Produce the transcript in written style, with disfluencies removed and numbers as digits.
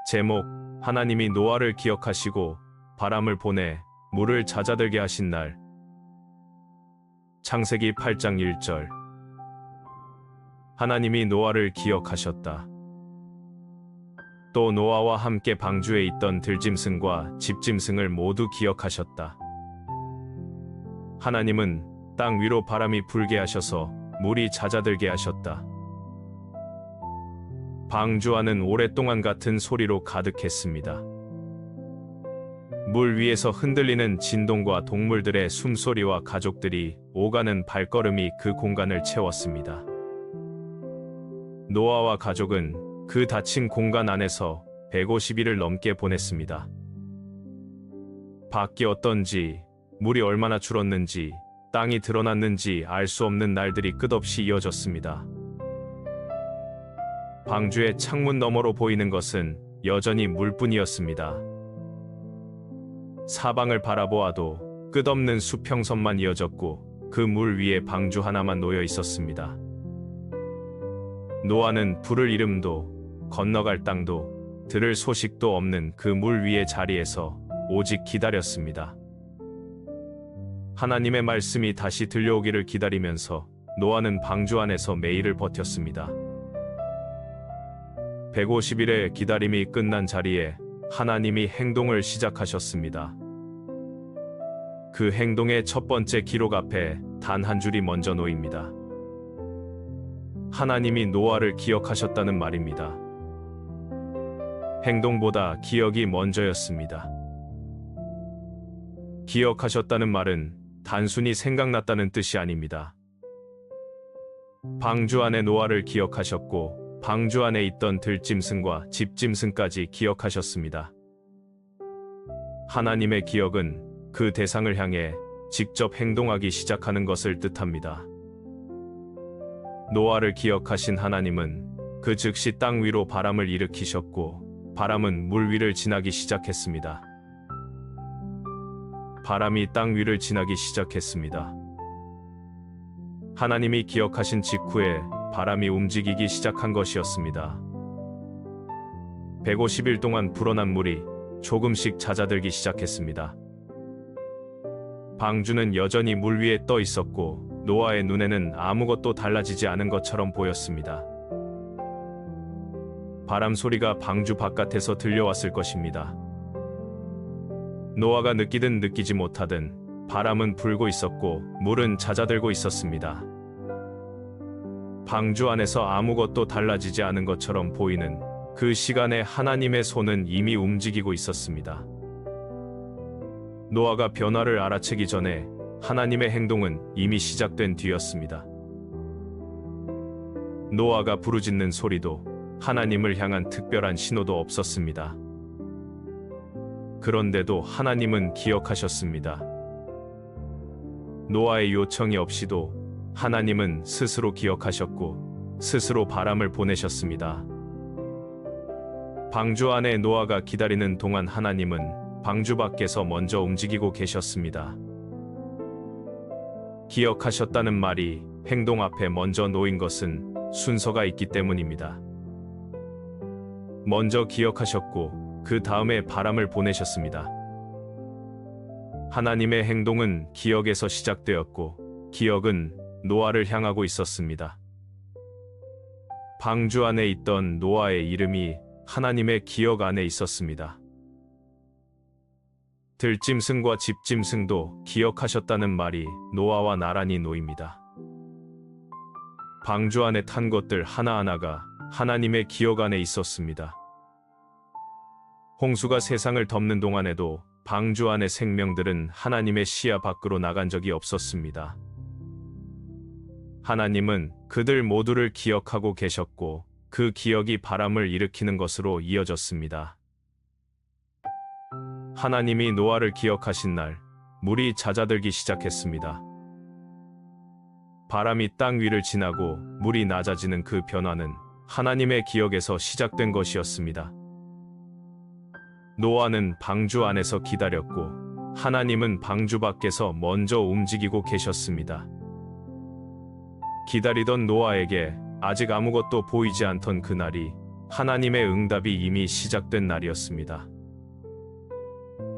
제목, 하나님이 노아를 기억하시고 바람을 보내 물을 잦아들게 하신 날. 창세기 8장 1절. 하나님이 노아를 기억하셨다. 또 노아와 함께 방주에 있던 들짐승과 집짐승을 모두 기억하셨다. 하나님은 땅 위로 바람이 불게 하셔서 물이 잦아들게 하셨다. 방주 안은 오랫동안 같은 소리로 가득했습니다. 물 위에서 흔들리는 진동과 동물들의 숨소리와 가족들이 오가는 발걸음이 그 공간을 채웠습니다. 노아와 가족은 그 닫힌 공간 안에서 150일을 넘게 보냈습니다. 밖이 어떤지, 물이 얼마나 줄었는지, 땅이 드러났는지 알 수 없는 날들이 끝없이 이어졌습니다. 방주의 창문 너머로 보이는 것은 여전히 물뿐이었습니다. 사방을 바라보아도 끝없는 수평선만 이어졌고 그 물 위에 방주 하나만 놓여 있었습니다. 노아는 부를 이름도 건너갈 땅도 들을 소식도 없는 그 물 위의 자리에서 오직 기다렸습니다. 하나님의 말씀이 다시 들려오기를 기다리면서 노아는 방주 안에서 매일을 버텼습니다. 150일의 기다림이 끝난 자리에 하나님이 행동을 시작하셨습니다. 그 행동의 첫 번째 기록 앞에 단 한 줄이 먼저 놓입니다. 하나님이 노아를 기억하셨다는 말입니다. 행동보다 기억이 먼저였습니다. 기억하셨다는 말은 단순히 생각났다는 뜻이 아닙니다. 방주 안에 노아를 기억하셨고 방주 안에 있던 들짐승과 집짐승까지 기억하셨습니다. 하나님의 기억은 그 대상을 향해 직접 행동하기 시작하는 것을 뜻합니다. 노아를 기억하신 하나님은 그 즉시 땅 위로 바람을 일으키셨고 바람은 물 위를 지나기 시작했습니다. 바람이 땅 위를 지나기 시작했습니다. 하나님이 기억하신 직후에 바람이 움직이기 시작한 것이었습니다. 150일 동안 불어난 물이 조금씩 잦아들기 시작했습니다. 방주는 여전히 물 위에 떠 있었고 노아의 눈에는 아무것도 달라지지 않은 것처럼 보였습니다. 바람 소리가 방주 바깥에서 들려왔을 것입니다. 노아가 느끼든 느끼지 못하든 바람은 불고 있었고 물은 잦아들고 있었습니다. 방주 안에서 아무것도 달라지지 않은 것처럼 보이는 그 시간에 하나님의 손은 이미 움직이고 있었습니다. 노아가 변화를 알아채기 전에 하나님의 행동은 이미 시작된 뒤였습니다. 노아가 부르짖는 소리도 하나님을 향한 특별한 신호도 없었습니다. 그런데도 하나님은 기억하셨습니다. 노아의 요청이 없이도 하나님은 스스로 기억하셨고 스스로 바람을 보내셨습니다. 방주 안에 노아가 기다리는 동안 하나님은 방주 밖에서 먼저 움직이고 계셨습니다. 기억하셨다는 말이 행동 앞에 먼저 놓인 것은 순서가 있기 때문입니다. 먼저 기억하셨고 그 다음에 바람을 보내셨습니다. 하나님의 행동은 기억에서 시작되었고 기억은 노아를 향하고 있었습니다. 방주 안에 있던 노아의 이름이 하나님의 기억 안에 있었습니다. 들짐승과 집짐승도 기억하셨다는 말이 노아와 나란히 놓입니다. 방주 안에 탄 것들 하나하나가 하나님의 기억 안에 있었습니다. 홍수가 세상을 덮는 동안에도 방주 안의 생명들은 하나님의 시야 밖으로 나간 적이 없었습니다. 하나님은 그들 모두를 기억하고 계셨고 그 기억이 바람을 일으키는 것으로 이어졌습니다. 하나님이 노아를 기억하신 날, 물이 잦아들기 시작했습니다. 바람이 땅 위를 지나고 물이 낮아지는 그 변화는 하나님의 기억에서 시작된 것이었습니다. 노아는 방주 안에서 기다렸고 하나님은 방주 밖에서 먼저 움직이고 계셨습니다. 기다리던 노아에게 아직 아무것도 보이지 않던 그날이 하나님의 응답이 이미 시작된 날이었습니다.